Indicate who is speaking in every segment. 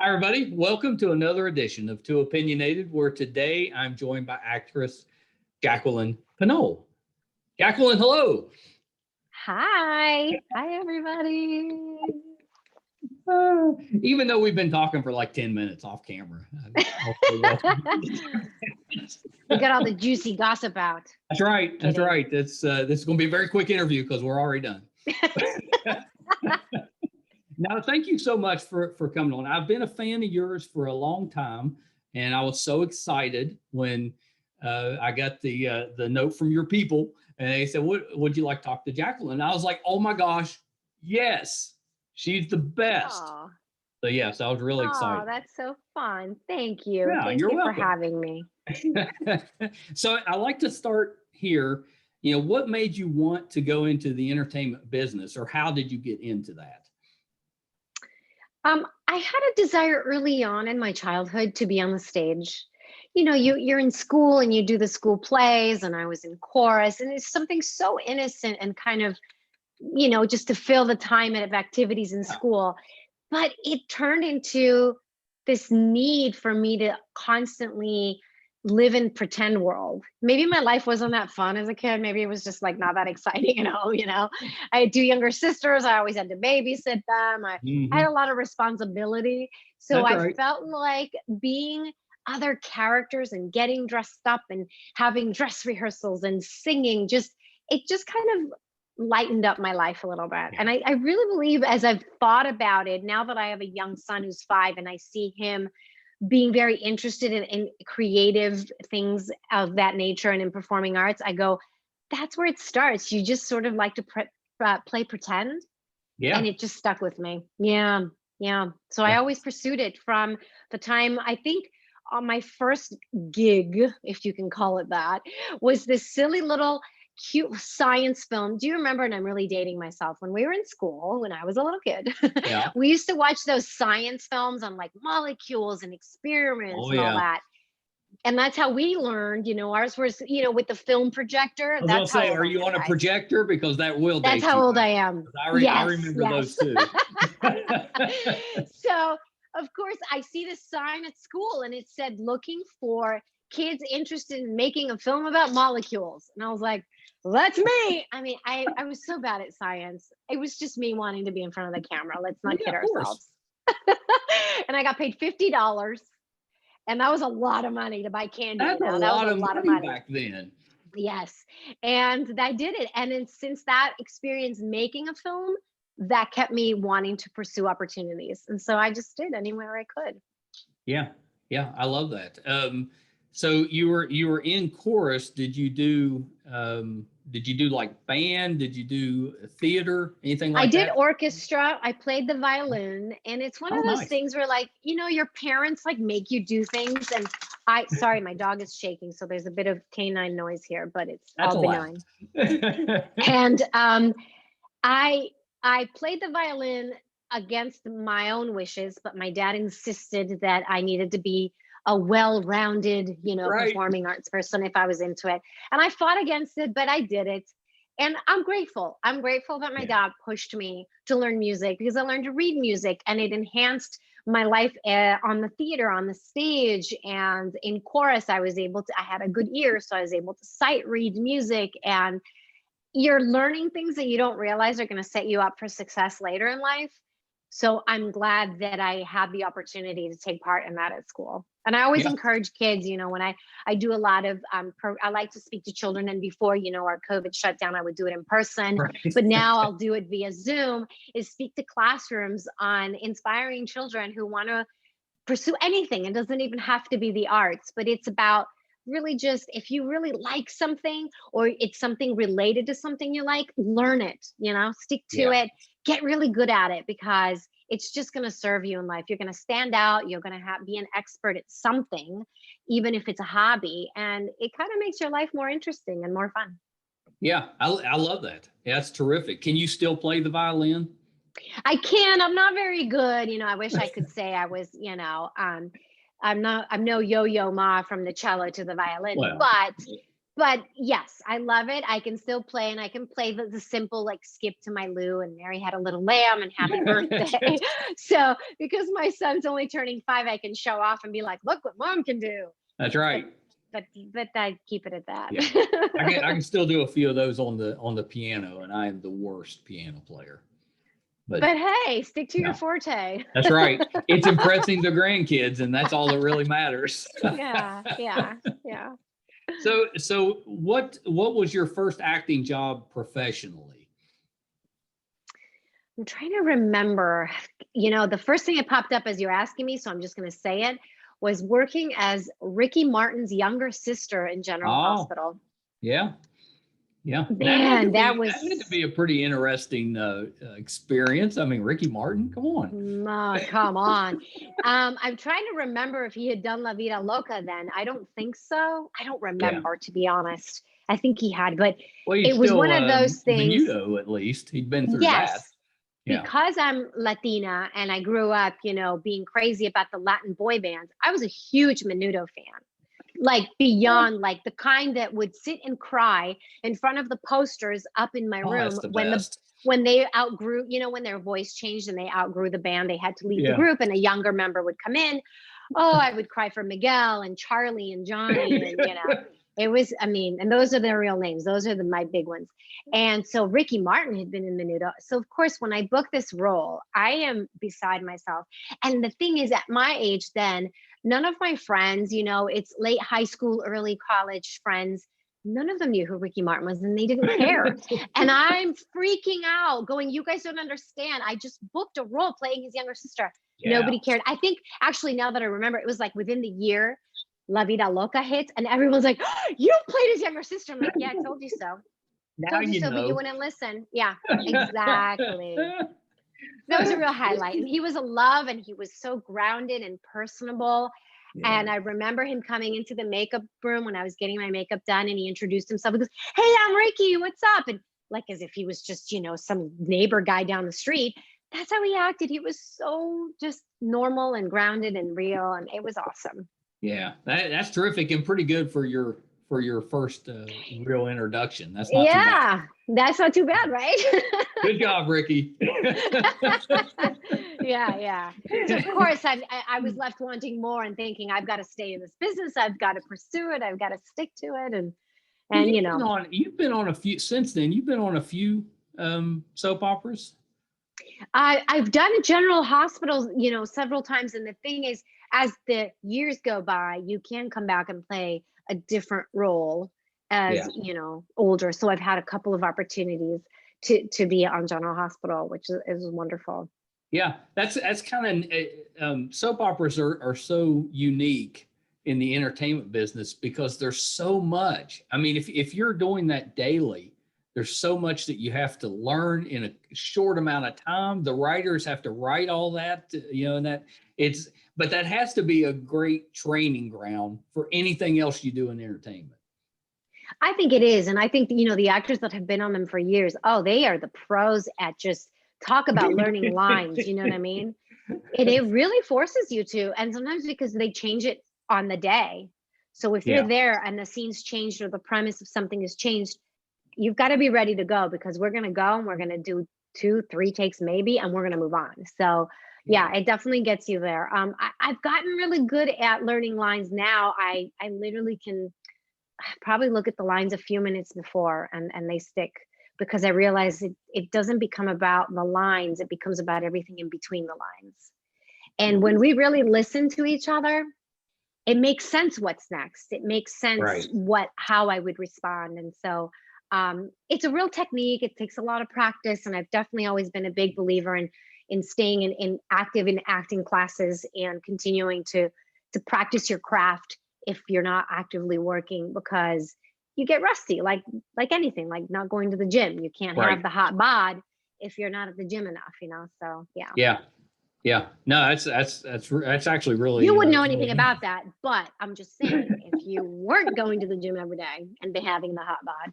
Speaker 1: Hi, everybody. Welcome to another edition of Two Opinionated, where today I'm joined by actress Jacqueline Piñol. Jacqueline, hello.
Speaker 2: Hi. Hi, everybody.
Speaker 1: Even though we've been talking for like 10 minutes off camera.
Speaker 2: We got all the juicy gossip out.
Speaker 1: That's right. That's
Speaker 2: Kidding.
Speaker 1: right. This is going to be a very quick interview because we're already done. Now, thank you so much for coming on. I've been a fan of yours for a long time, and I was so excited when I got the note from your people, and they said, Would you like to talk to Jacqueline?" And I was like, "Oh my gosh, yes, she's the best."
Speaker 2: Oh,
Speaker 1: So yes, I was really excited.
Speaker 2: that's so fun. Thank you.
Speaker 1: Yeah,
Speaker 2: Thank
Speaker 1: you're
Speaker 2: you for
Speaker 1: welcome.
Speaker 2: having me.
Speaker 1: So I like to start here. What made you want to go into the entertainment business, or how did you get into that?
Speaker 2: I had a desire early on in my childhood to be on the stage. You're in school and you do the school plays, and I was in chorus, and it's something so innocent and kind of, just to fill the time of activities in school. But it turned into this need for me to constantly live in pretend world. Maybe my life wasn't that fun as a kid. Maybe it was just like not that exciting at all. I had two younger sisters. I always had to babysit them. I had a
Speaker 1: Mhm.
Speaker 2: lot of responsibility. So
Speaker 1: That's
Speaker 2: I
Speaker 1: right.
Speaker 2: felt like being other characters and getting dressed up and having dress rehearsals and singing, it just kind of lightened up my life a little bit.
Speaker 1: Yeah.
Speaker 2: And I really believe, as I've thought about it, now that I have a young son who's 5 and I see him being very interested in creative things of that nature and in performing arts, I go, that's where it starts. You just sort of like to play pretend. And
Speaker 1: Yeah.
Speaker 2: it just stuck with me. Yeah. Yeah. So I
Speaker 1: Yeah.
Speaker 2: always pursued it from the time, I think, on my first gig, if you can call it that, was this silly little cute science film. Do you remember? And I'm really dating myself. When we were in school, when I was a little kid,
Speaker 1: Yeah.
Speaker 2: we used to watch those science films on like molecules and experiments
Speaker 1: Oh
Speaker 2: and all
Speaker 1: yeah.
Speaker 2: that. And that's how we learned, ours was, with the film projector.
Speaker 1: I was gonna
Speaker 2: That's how
Speaker 1: say,
Speaker 2: old
Speaker 1: are
Speaker 2: I
Speaker 1: you
Speaker 2: am,
Speaker 1: on a
Speaker 2: guys.
Speaker 1: projector? Because that will
Speaker 2: That's
Speaker 1: date you.
Speaker 2: how old I am.
Speaker 1: I
Speaker 2: Yes,
Speaker 1: remember those
Speaker 2: yes.
Speaker 1: too.
Speaker 2: So, of course, I see this sign at school and it said looking for kids interested in making a film about molecules. And I was like, well, that's me. I mean, I was so bad at science. It was just me wanting to be in front of the camera. Let's not
Speaker 1: Yeah,
Speaker 2: kid
Speaker 1: of course.
Speaker 2: ourselves. And I got paid $50. And that was a lot of money to buy candy,
Speaker 1: That's a
Speaker 2: That was
Speaker 1: lot
Speaker 2: a
Speaker 1: of
Speaker 2: lot of
Speaker 1: money
Speaker 2: money.
Speaker 1: back then.
Speaker 2: Yes. And I did it. And then since that experience making a film, that kept me wanting to pursue opportunities. And so I just did anywhere I could.
Speaker 1: Yeah, yeah, I love that. So you were in chorus. Did you do like band? Did you do theater? Anything
Speaker 2: I
Speaker 1: like
Speaker 2: did
Speaker 1: that?
Speaker 2: orchestra. I played the violin. And it's one
Speaker 1: Oh,
Speaker 2: of those
Speaker 1: nice.
Speaker 2: things where, like, your parents like make you do things. And sorry, my dog is shaking. So there's a bit of canine noise here, but it's
Speaker 1: That's
Speaker 2: all
Speaker 1: allowed.
Speaker 2: benign. And I I played the violin against my own wishes, but my dad insisted that I needed to be a well-rounded,
Speaker 1: Right.
Speaker 2: performing arts person if I was into it. And I fought against it, but I did it. And I'm grateful. I'm grateful that my
Speaker 1: Yeah.
Speaker 2: dad pushed me to learn music because I learned to read music and it enhanced my life on the theater, on the stage, and in chorus. I had a good ear, so I was able to sight read music, and you're learning things that you don't realize are going to set you up for success later in life. So I'm glad that I had the opportunity to take part in that at school. And I always
Speaker 1: Yeah.
Speaker 2: encourage kids, when I do a lot of, I like to speak to children. And before, our COVID shutdown, I would do it in person,
Speaker 1: Right.
Speaker 2: but now I'll do it via Zoom, is speak to classrooms on inspiring children who want to pursue anything. It doesn't even have to be the arts, but it's about really just, if you really like something or it's something related to something you like, learn it, stick to
Speaker 1: Yeah.
Speaker 2: it, get really good at it, because it's just going to serve you in life. You're going to stand out. You're going to be an expert at something, even if it's a hobby. And it kind of makes your life more interesting and more fun.
Speaker 1: Yeah. I love that. Yeah, that's terrific. Can you still play the violin?
Speaker 2: I can. I'm not very good. I wish I could say I was, I'm no yo-yo ma from the cello to the violin,
Speaker 1: Well,
Speaker 2: but But yes, I love it. I can still play, and I can play the simple like skip to my Lou and Mary Had a Little Lamb and Happy Birthday. So because my son's only turning 5, I can show off and be like, look what mom can do.
Speaker 1: That's
Speaker 2: But
Speaker 1: right.
Speaker 2: but I keep it at that.
Speaker 1: Yeah. I can still do a few of those on the piano, and I am the worst piano player. But
Speaker 2: But hey, stick to
Speaker 1: yeah,
Speaker 2: your forte.
Speaker 1: that's right. It's impressing the grandkids, and that's all that really matters.
Speaker 2: Yeah, yeah, yeah.
Speaker 1: So what was your first acting job professionally?
Speaker 2: I'm trying to remember. The first thing that popped up as you're asking me, so I'm just going to say it, was working as Ricky Martin's younger sister in General
Speaker 1: Oh,
Speaker 2: Hospital.
Speaker 1: yeah. Yeah,
Speaker 2: Man, that
Speaker 1: that had to be a pretty interesting experience. I mean, Ricky Martin, come on.
Speaker 2: come on. I'm trying to remember if he had done La Vida Loca then. I don't think so. I don't
Speaker 1: Yeah.
Speaker 2: remember, to be honest. I think he had, but
Speaker 1: Well, he's
Speaker 2: it was
Speaker 1: still
Speaker 2: one of those things.
Speaker 1: Menudo, at least. He'd been through that.
Speaker 2: Yes,
Speaker 1: Yeah.
Speaker 2: because I'm Latina and I grew up, being crazy about the Latin boy bands. I was a huge Menudo fan, like beyond, like the kind that would sit and cry in front of the posters up in my
Speaker 1: Oh,
Speaker 2: room
Speaker 1: that's the
Speaker 2: when
Speaker 1: best.
Speaker 2: when they outgrew, when their voice changed and they outgrew the band, they had to leave the
Speaker 1: Yeah.
Speaker 2: group and a younger member would come in. Oh, I would cry for Miguel and Charlie and Johnny, and it was, and those are their real names. Those are my big ones. And so Ricky Martin had been in Menudo. So of course, when I booked this role, I am beside myself. And the thing is, at my age then, none of my friends, it's late high school, early college friends, none of them knew who Ricky Martin was, and they didn't care. And I'm freaking out, going, you guys don't understand. I just booked a role playing his younger sister.
Speaker 1: Yeah.
Speaker 2: Nobody cared. I think actually, now that I remember, it was like within the year La Vida Loca hits, and everyone's like, oh, you played his younger sister. I'm like, yeah, I told you so.
Speaker 1: Now
Speaker 2: Told you so, but you wouldn't listen. Yeah, exactly. That was a real highlight. And he was a love, and he was so grounded and personable.
Speaker 1: Yeah.
Speaker 2: And I remember him coming into the makeup room when I was getting my makeup done, and he introduced himself. He goes, hey, I'm Ricky, what's up? And like as if he was just, some neighbor guy down the street. That's how he acted. He was so just normal and grounded and real, and it was awesome.
Speaker 1: Yeah, that's terrific and pretty good for your first real introduction. That's not too bad.
Speaker 2: That's not too bad, right?
Speaker 1: Good job, Ricky.
Speaker 2: Yeah. So of course, I was left wanting more and thinking, I've got to stay in this business. I've got to pursue it. I've got to stick to it. And
Speaker 1: you've been on a few since then. You've been on a few soap operas.
Speaker 2: I've done General Hospitals, several times. And the thing is, as the years go by, you can come back and play a different role as, older. So I've had a couple of opportunities to be on General Hospital, which is wonderful.
Speaker 1: Yeah, that's kind of soap operas are so unique in the entertainment business because there's so much. I mean, if you're doing that daily, there's so much that you have to learn in a short amount of time. The writers have to write all that, but that has to be a great training ground for anything else you do in entertainment.
Speaker 2: I think it is. And I think, the actors that have been on them for years, they are the pros at just talk about learning lines. You know what I mean? And it really forces you to, and sometimes because they change it on the day. So if you're there and the scene's changed or the premise of something has changed, you've got to be ready to go, because we're going to go and we're going to do 2-3 takes maybe, and we're going to move on. So yeah, it definitely gets you there. I've gotten really good at learning lines now. I literally can probably look at the lines a few minutes before and they stick, because I realize it doesn't become about the lines. It becomes about everything in between the lines. And when we really listen to each other, it makes sense what's next. It makes sense how I would respond. And so it's a real technique. It takes a lot of practice. And I've definitely always been a big believer in staying in active in acting classes and continuing to practice your craft if you're not actively working, because you get rusty, like anything, like not going to the gym. You can't have the hot bod if you're not at the gym enough, so
Speaker 1: yeah. No, that's actually really,
Speaker 2: you wouldn't know anything about that, but I'm just saying, if you weren't going to the gym every day and be having the hot bod.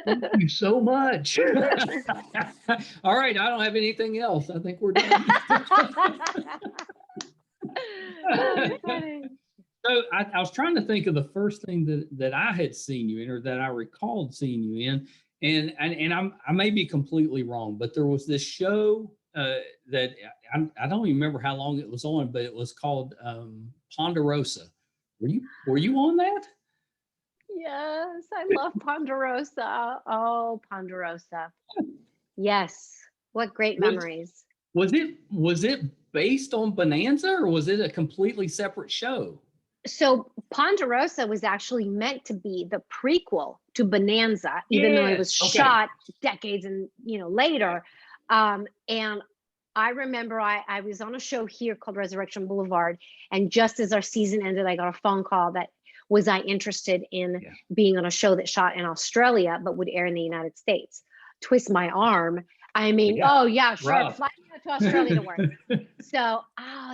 Speaker 1: Thank you so much. All right, I don't have anything else. I think we're done. So I I was trying to think of the first thing that I had seen you in, or that I recalled seeing you in, and I may be completely wrong, but there was this show that I don't even remember how long it was on, but it was called Ponderosa. Were you on that?
Speaker 2: Yes, I love Ponderosa. Oh, Ponderosa. Yes. What great
Speaker 1: Was
Speaker 2: memories.
Speaker 1: was it based on Bonanza, or was it a completely separate show?
Speaker 2: So Ponderosa was actually meant to be the prequel to Bonanza, even though it was
Speaker 1: Yes. Okay.
Speaker 2: shot decades and later. And I remember I was on a show here called Resurrection Boulevard, and just as our season ended, I got a phone call that was I interested in
Speaker 1: Yeah.
Speaker 2: being on a show that shot in Australia but would air in the United States. Twist my arm. I mean,
Speaker 1: Yeah.
Speaker 2: oh yeah, sure.
Speaker 1: Rough.
Speaker 2: Fly me out to Australia to work. So,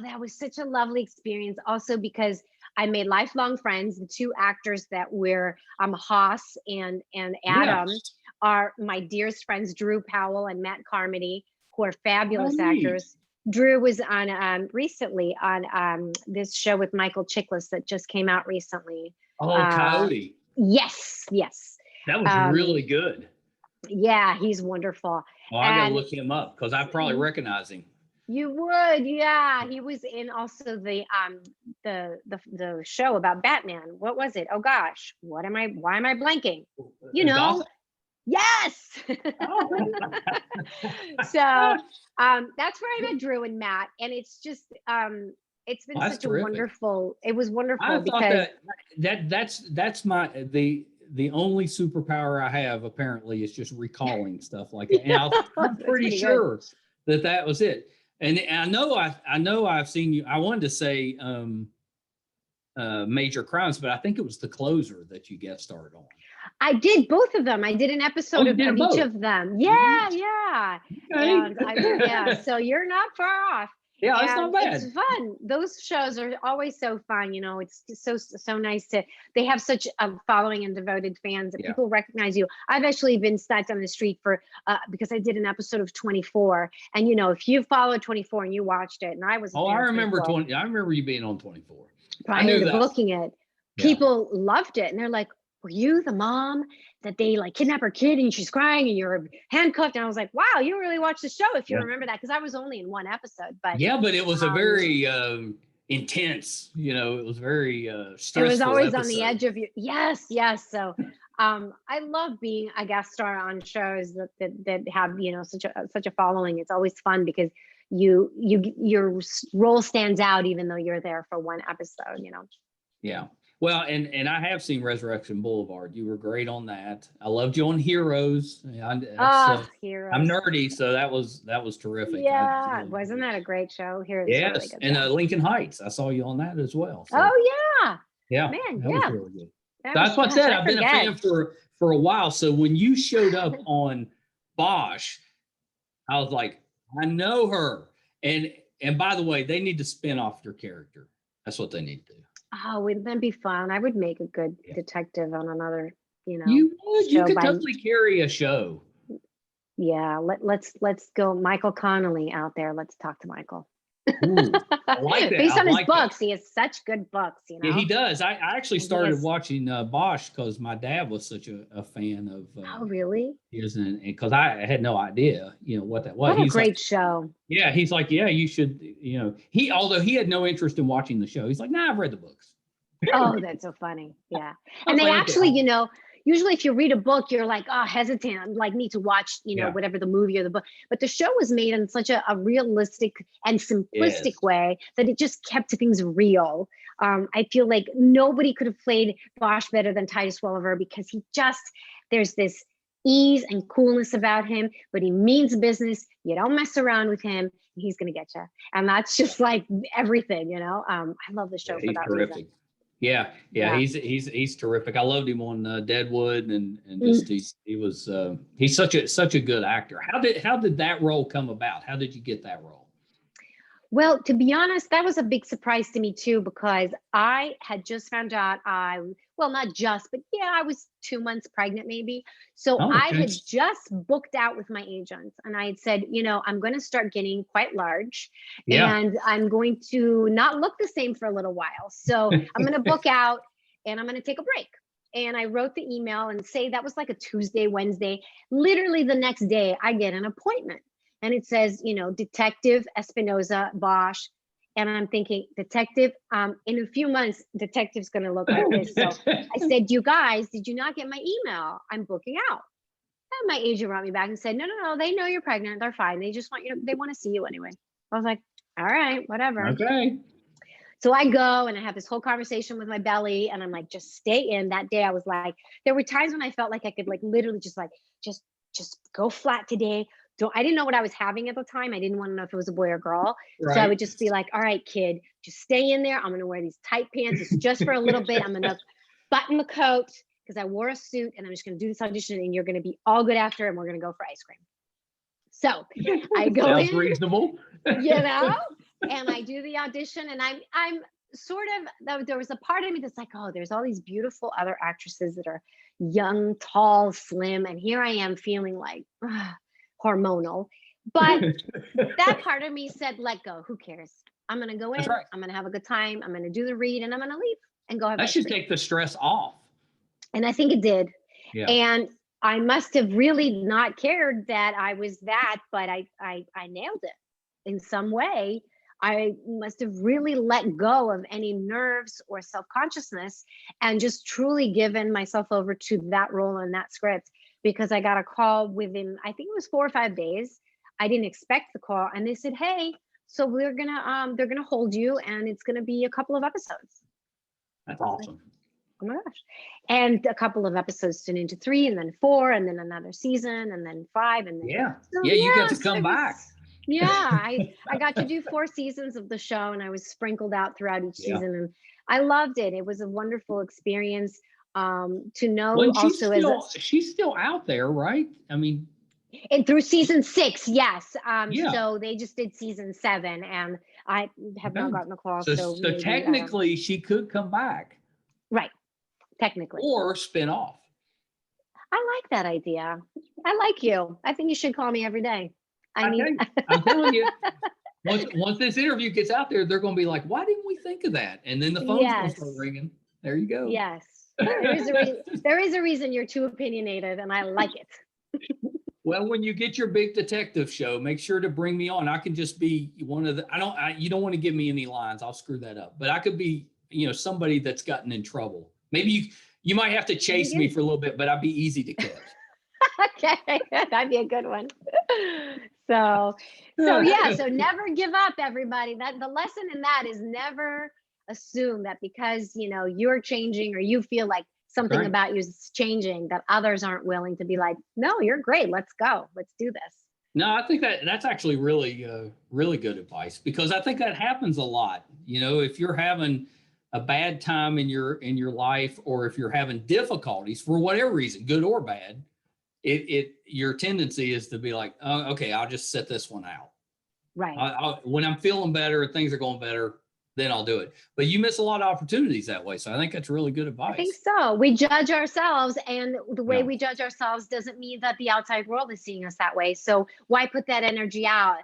Speaker 2: that was such a lovely experience. Also, because I made lifelong friends. The two actors that were Haas and Adam
Speaker 1: Yes.
Speaker 2: are my dearest friends, Drew Powell and Matt Carmody, who are fabulous
Speaker 1: Oh, neat.
Speaker 2: actors. Drew was on recently on this show with Michael Chiklis that just came out recently.
Speaker 1: Oh, Coyote.
Speaker 2: Yes, yes.
Speaker 1: That was really good.
Speaker 2: Yeah, he's wonderful.
Speaker 1: Oh, I gotta
Speaker 2: And
Speaker 1: look him up because I probably recognize him.
Speaker 2: you would, yeah. He was in also the show about Batman. What was it? Oh gosh, why am I blanking?
Speaker 1: Gotham?
Speaker 2: Yes.
Speaker 1: Oh.
Speaker 2: So that's where I met Drew and Matt, and it's just it's been
Speaker 1: That's
Speaker 2: such a
Speaker 1: terrific.
Speaker 2: wonderful. It was wonderful
Speaker 1: I thought
Speaker 2: because
Speaker 1: that's the only superpower I have, apparently, is just recalling stuff like that. And I'm pretty sure that was it. And I know I've seen you. I wanted to say Major Crimes, but I think it was The Closer that you guest starred on.
Speaker 2: I did both of them. I did an episode of each of them. Yeah, yeah.
Speaker 1: Okay.
Speaker 2: And so you're not far off.
Speaker 1: Yeah, that's not bad.
Speaker 2: It's fun. Those shows are always so fun. It's so nice they have such a following and devoted fans that people recognize you. I've actually been stopped on the street for because I did an episode of 24. And if you followed 24 and you watched it, and I was
Speaker 1: I remember 20. I remember you being on 24.
Speaker 2: Prior to booking it, people loved it, and they're like, "Were you the mom that they kidnap her kid and she's crying and you're handcuffed?" And I was like, "Wow, you really watched the show if you remember that," because I was only in one episode. But but
Speaker 1: it was a very intense. It was very stressful.
Speaker 2: It was always
Speaker 1: episode.
Speaker 2: On the edge of you. Yes. So I love being a guest star on shows that have such a following. It's always fun because your role stands out even though you're there for one episode.
Speaker 1: Yeah. Well, and I have seen Resurrection Boulevard. You were great on that. I loved you on Heroes.
Speaker 2: Heroes.
Speaker 1: I'm nerdy, so that was terrific.
Speaker 2: Yeah, wasn't that a great show? Heroes.
Speaker 1: Yes,
Speaker 2: really good
Speaker 1: and Lincoln Heights. I saw you on that as well. So.
Speaker 2: Oh
Speaker 1: yeah,
Speaker 2: man,
Speaker 1: that was really good.
Speaker 2: That's
Speaker 1: what I said. I've been a fan for a while. So when you showed up on Bosch, I was like, I know her. And by the way, they need to spin off your character. That's what they need to do.
Speaker 2: Oh, wouldn't that be fun? I would make a good detective on another,
Speaker 1: You would. You could totally carry a show.
Speaker 2: Yeah, let's go Michael Connelly out there. Let's talk to Michael.
Speaker 1: Ooh, I like that.
Speaker 2: Based on his books, he has such good books.
Speaker 1: Yeah, he does. I actually started watching Bosch because my dad was such a fan of.
Speaker 2: Oh, really?
Speaker 1: Because I had no idea, what that was.
Speaker 2: What a great show.
Speaker 1: Yeah, he's like, yeah, you should. Although he had no interest in watching the show, he's like, nah, I've read the books.
Speaker 2: Oh, that's so funny. Yeah, and they actually, usually if you read a book, you're like, hesitant, like need to watch, whatever the movie or the book. But the show was made in such a realistic and simplistic way that it just kept things real. I feel like nobody could have played Bosch better than Titus Welliver because there's this ease and coolness about him, but he means business. You don't mess around with him. He's going to get you. And that's just like everything, I love the show for that
Speaker 1: terrific. Reason. Yeah. He's terrific. I loved him on Deadwood, and just he's such a good actor. How did that role come about? How did you get that role?
Speaker 2: Well, to be honest, that was a big surprise to me too, because I had just found out well, not just, but yeah, I was 2 months pregnant maybe. So
Speaker 1: Oh,
Speaker 2: I
Speaker 1: okay.
Speaker 2: had just booked out with my agent and I had said, I'm going to start getting quite large
Speaker 1: Yeah.
Speaker 2: and I'm going to not look the same for a little while. So I'm going to book out and I'm going to take a break. And I wrote the email and say that was like a Tuesday, Wednesday. Literally the next day, I get an appointment and it says, Detective Espinosa Bosch. And I'm thinking, Detective, in a few months, Detective's going to look like this. So I said, you guys, did you not get my email? I'm booking out. And my agent wrote me back and said, no, they know you're pregnant. They're fine. They just want you, they want to see you anyway. I was like, all right, whatever.
Speaker 1: Okay.
Speaker 2: So I go and I have this whole conversation with my belly and I'm like, just stay in. That day I was like, there were times when I felt like I could like literally just go flat today. I didn't know what I was having at the time. I didn't want to know if it was a boy or girl. So I
Speaker 1: Right.
Speaker 2: would just be like, all right, kid, just stay in there. I'm going to wear these tight pants. It's just for a little bit. I'm going to button the coat because I wore a suit and I'm just going to do this audition and you're going to be all good after and we're going to go for ice cream. So I go
Speaker 1: Sounds
Speaker 2: in,
Speaker 1: reasonable.
Speaker 2: and I do the audition and I'm sort of, there was a part of me that's like, oh, there's all these beautiful other actresses that are young, tall, slim. And here I am feeling like hormonal. But that part of me said, let go. Who cares? I'm going to go in.
Speaker 1: That's right.
Speaker 2: I'm going to have a good time. I'm going to do the read and I'm going to leave and go have
Speaker 1: That
Speaker 2: ice
Speaker 1: should
Speaker 2: cream.
Speaker 1: take the stress off.
Speaker 2: And I think it did.
Speaker 1: Yeah.
Speaker 2: And I must have really not cared that I was that, but I nailed it in some way. I must have really let go of any nerves or self-consciousness and just truly given myself over to that role and that script, because I got a call within, I think it was 4 or 5 days. I didn't expect the call. And they said, hey, so they're gonna hold you and it's gonna be a couple of episodes.
Speaker 1: That's awesome.
Speaker 2: Oh my gosh. And a couple of episodes turned into 3 and then 4 and then another season and then 5 and then
Speaker 1: you got to come back.
Speaker 2: Yeah, I got to do 4 seasons of the show and I was sprinkled out throughout each season and I loved it. It was a wonderful experience to know also
Speaker 1: she's still out there, right? I mean,
Speaker 2: and through season 6, yes.
Speaker 1: Yeah.
Speaker 2: So they just did season 7 and I have not gotten a call.
Speaker 1: So maybe, technically she could come back.
Speaker 2: Right. Technically.
Speaker 1: Or spin off.
Speaker 2: I like that idea. I like you. I think you should call me every day.
Speaker 1: I'm telling you, once this interview gets out there, they're going to be like, why didn't we think of that? And then the phone's going to start ringing. There you go.
Speaker 2: Yes. There is a reason you're too opinionated and I like it.
Speaker 1: Well, when you get your big detective show, make sure to bring me on. I can just be one of the, you don't want to give me any lines. I'll screw that up. But I could be, somebody that's gotten in trouble. Maybe you might have to chase me for a little bit, but I'd be easy to catch.
Speaker 2: Okay, that'd be a good one. So never give up, everybody. That the lesson in that is never assume that because you're changing or you feel like something about you is changing, that others aren't willing to be like, no, you're great. Let's go. Let's do this.
Speaker 1: No, I think that's actually really, really good advice, because I think that happens a lot. If you're having a bad time in your life, or if you're having difficulties for whatever reason, good or bad, your tendency is to be like, oh, okay, I'll just set this one out.
Speaker 2: Right.
Speaker 1: When I'm feeling better, things are going better, then I'll do it. But you miss a lot of opportunities that way. So I think that's really good advice.
Speaker 2: I think so. We judge ourselves, and the way we judge ourselves doesn't mean that the outside world is seeing us that way. So why put that energy out?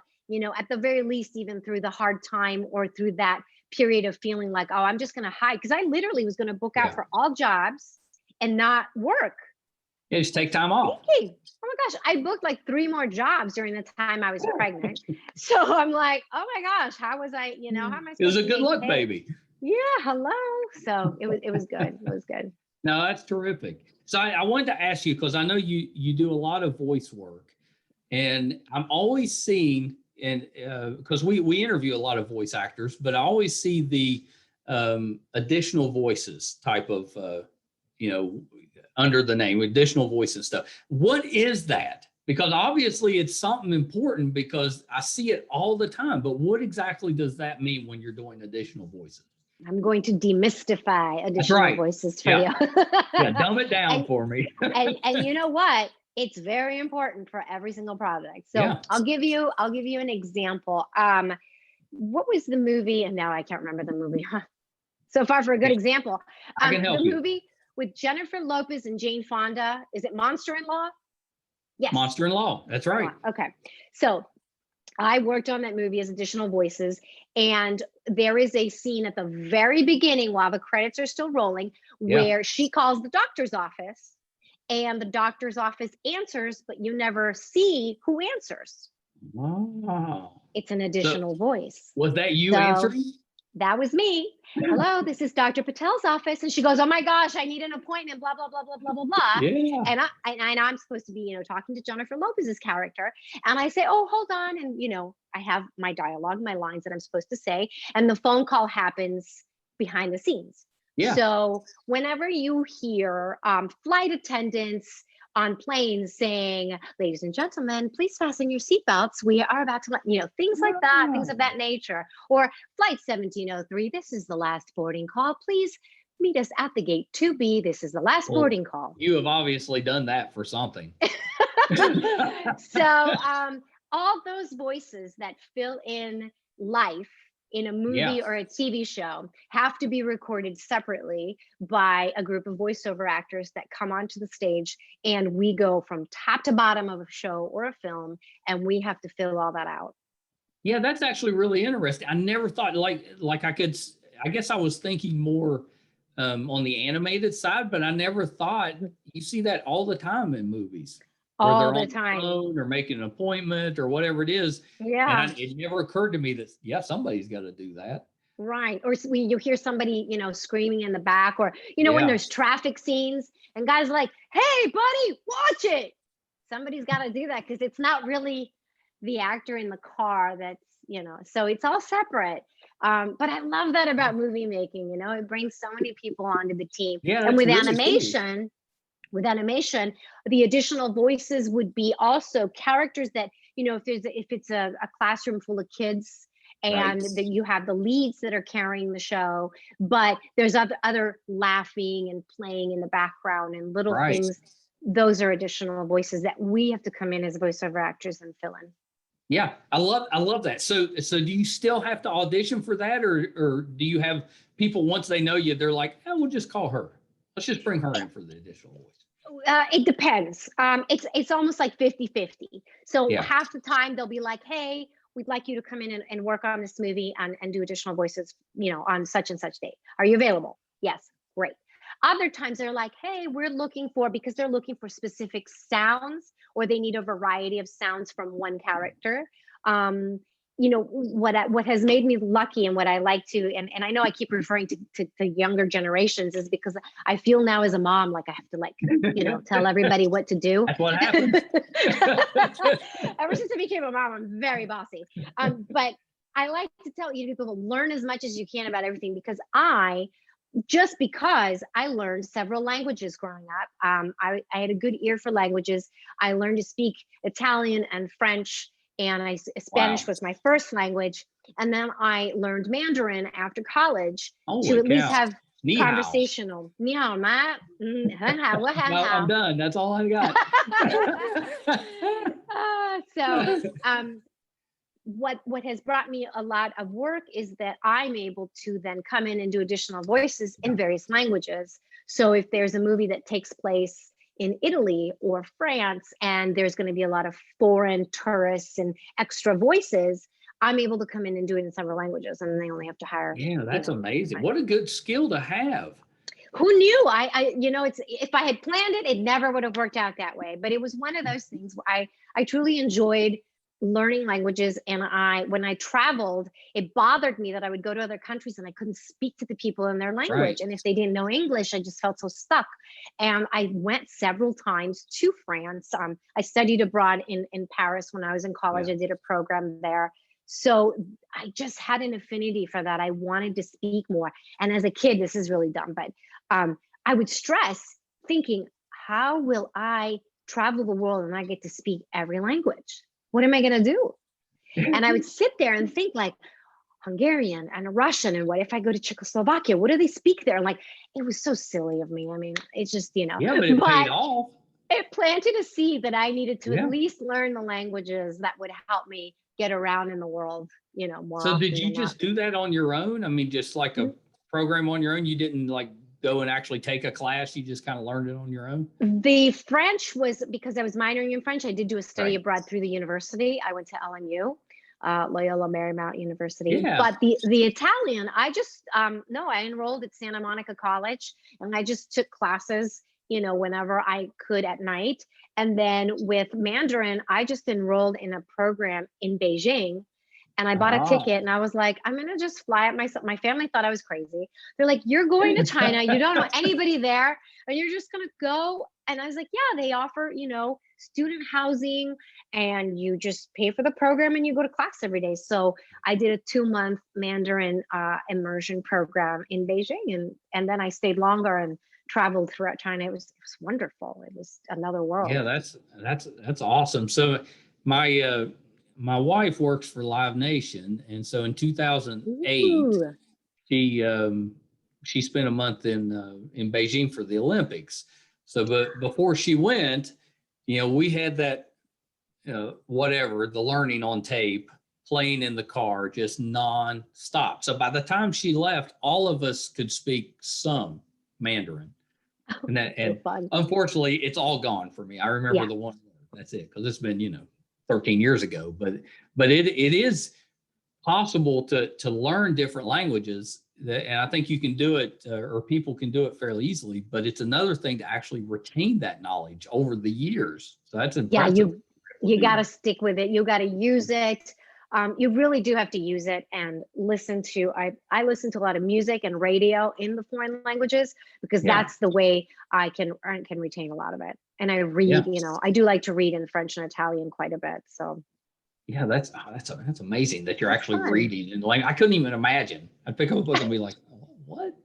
Speaker 2: At the very least, even through the hard time or through that period of feeling like, oh, I'm just going to hide. Because I literally was going to book out for all jobs and not work.
Speaker 1: Yeah, just take time off.
Speaker 2: Oh my gosh, I booked like 3 more jobs during the time I was pregnant. So I'm like, oh my gosh, how was I, how am I supposed to?
Speaker 1: It was a good luck baby.
Speaker 2: Yeah, hello. So it was good. It was good.
Speaker 1: No, that's terrific. So I wanted to ask you, because I know you do a lot of voice work, and I'm always seeing, and because we interview a lot of voice actors, but I always see the additional voices type of under the name, additional voices stuff. What is that? Because obviously it's something important, because I see it all the time. But what exactly does that mean when you're doing additional voices?
Speaker 2: I'm going to demystify additional voices for you.
Speaker 1: Yeah, dumb it down for me.
Speaker 2: and you know what? It's very important for every single project. So I'll give you an example. what was the movie? And now I can't remember the movie. So far for a good example.
Speaker 1: I can help
Speaker 2: the
Speaker 1: you.
Speaker 2: movie with Jennifer Lopez and Jane Fonda. Is it Monster in Law? Yes.
Speaker 1: Monster in Law. That's right.
Speaker 2: Okay. So I worked on that movie as additional voices, and there is a scene at the very beginning while the credits are still rolling where she calls the doctor's office, and the doctor's office answers, but you never see who answers.
Speaker 1: Wow.
Speaker 2: It's an additional voice.
Speaker 1: Was that you answering?
Speaker 2: That was me. Hello, this is Dr. Patel's office. And she goes, oh my gosh, I need an appointment, blah, blah, blah, blah, blah, blah, blah.
Speaker 1: Yeah.
Speaker 2: And I'm supposed to be, talking to Jennifer Lopez's character. And I say, oh, hold on. And, I have my dialogue, my lines that I'm supposed to say. And the phone call happens behind the scenes.
Speaker 1: Yeah.
Speaker 2: So whenever you hear flight attendants on planes saying, ladies and gentlemen, please fasten your seatbelts. We are about to things like that, things of that nature. Or flight 1703, this is the last boarding call. Please meet us at the gate 2B. This is the last boarding call.
Speaker 1: You have obviously done that for something.
Speaker 2: So all those voices that fill in life in a movie or a TV show have to be recorded separately by a group of voiceover actors that come onto the stage, and we go from top to bottom of a show or a film, and we have to fill all that out.
Speaker 1: Yeah, that's actually really interesting. I never thought like I guess I was thinking more on the animated side, but I never thought you see that all the time in movies.
Speaker 2: All the time.
Speaker 1: Or making an appointment or whatever it is.
Speaker 2: Yeah.
Speaker 1: And it never occurred to me that, somebody's got to do that.
Speaker 2: Right. Or when you hear somebody, screaming in the back, or, when there's traffic scenes and guys are like, hey, buddy, watch it. Somebody's got to do that because it's not really the actor in the car that's, so it's all separate. But I love that about movie making, it brings so many people onto the team.
Speaker 1: Yeah,
Speaker 2: and with
Speaker 1: really
Speaker 2: animation,
Speaker 1: cool.
Speaker 2: With animation, the additional voices would be also characters that, if it's a classroom full of kids and that you have the leads that are carrying the show, but there's other laughing and playing in the background and little things. Those are additional voices that we have to come in as voiceover actors and fill in.
Speaker 1: Yeah, I love that. So do you still have to audition for that, or do you have people once they know you, they're like, we'll just call her. Let's just bring her in for the additional voice.
Speaker 2: It depends. It's almost like 50-50. So half the time they'll be like, hey, we'd like you to come in and work on this movie and do additional voices, on such and such date. Are you available? Yes, great. Other times they're like, hey, because they're looking for specific sounds, or they need a variety of sounds from one character. What has made me lucky and what I like to, and I know I keep referring to younger generations, is because I feel now as a mom, like I have to tell everybody what to do.
Speaker 1: That's what happens.
Speaker 2: Ever since I became a mom, I'm very bossy. But I like to tell people to learn as much as you can about everything, because I learned several languages growing up. I had a good ear for languages. I learned to speak Italian and French, and Spanish was my first language. And then I learned Mandarin after college to at least have conversational. Ni hao, ma.
Speaker 1: No, I'm done. That's all I got.
Speaker 2: What has brought me a lot of work is that I'm able to then come in and do additional voices in various languages. So if there's a movie that takes place in Italy or France, and there's going to be a lot of foreign tourists and extra voices, I'm able to come in and do it in several languages, and they only have to hire.
Speaker 1: Yeah, that's amazing. What a good skill to have.
Speaker 2: Who knew? If I had planned it, it never would have worked out that way. But it was one of those things where I truly enjoyed learning languages. And when I traveled, it bothered me that I would go to other countries and I couldn't speak to the people in their language. And if they didn't know English, I just felt so stuck. And I went several times to France. I studied abroad in Paris when I was in college. I did a program there. So I just had an affinity for that. I wanted to speak more. And as a kid, this is really dumb, but I would stress thinking, how will I travel the world and I get to speak every language? What am I going to do? And I would sit there and think like Hungarian and Russian. And what if I go to Czechoslovakia? What do they speak there? Like, it was so silly of me. I mean, it's just,
Speaker 1: Yeah, but it paid off.
Speaker 2: it planted a seed that I needed to at
Speaker 1: Yeah.
Speaker 2: least learn the languages that would help me get around in the world, more
Speaker 1: So did
Speaker 2: often
Speaker 1: you
Speaker 2: than not.
Speaker 1: just do that on your own? I mean, just like a program on your own? You didn't like go and actually take a class, you just kind of learned it on your own?
Speaker 2: The French was because I was minoring in French. I did do a study
Speaker 1: Right.
Speaker 2: abroad through the university. I went to LMU, Loyola Marymount University.
Speaker 1: Yeah.
Speaker 2: But the Italian, I just no, I enrolled at Santa Monica College, and I just took classes, whenever I could at night. And then with Mandarin, I just enrolled in a program in Beijing. And I bought a
Speaker 1: Ah.
Speaker 2: ticket and I was like, I'm gonna just fly it myself. My family thought I was crazy. They're like, you're going to China, you don't know anybody there, and you're just gonna go. And I was like, yeah, they offer, student housing, and you just pay for the program and you go to class every day. So I did a 2-month Mandarin immersion program in Beijing, and then I stayed longer and traveled throughout China. It was wonderful. It was another
Speaker 1: Yeah,
Speaker 2: world.
Speaker 1: that's awesome. So my my wife works for Live Nation, and so in 2008,
Speaker 2: Ooh.
Speaker 1: she spent a month in Beijing for the Olympics. So, but before she went, we had that whatever, the learning on tape, playing in the car, just non-stop. So by the time she left, all of us could speak some Mandarin, and
Speaker 2: So fun.
Speaker 1: unfortunately, it's all gone for me. I remember
Speaker 2: Yeah.
Speaker 1: the one word. That's it, because it's been 13 years ago. But it is possible to learn different languages, and I think you can do it, or people can do it fairly easily. But it's another thing to actually retain that knowledge over the years. So that's
Speaker 2: Yeah,
Speaker 1: impressive.
Speaker 2: you got to stick with it. You got to use it. You really do have to use it and listen to. I listen to a lot of music and radio in the foreign languages, because
Speaker 1: Yeah.
Speaker 2: that's the way I can retain a lot of it. And I
Speaker 1: Yeah.
Speaker 2: read. I do like to read in French and Italian quite a bit. So
Speaker 1: Yeah, that's amazing that you're actually
Speaker 2: fun.
Speaker 1: reading in the language. I couldn't even imagine. I'd pick up a book and be like, what?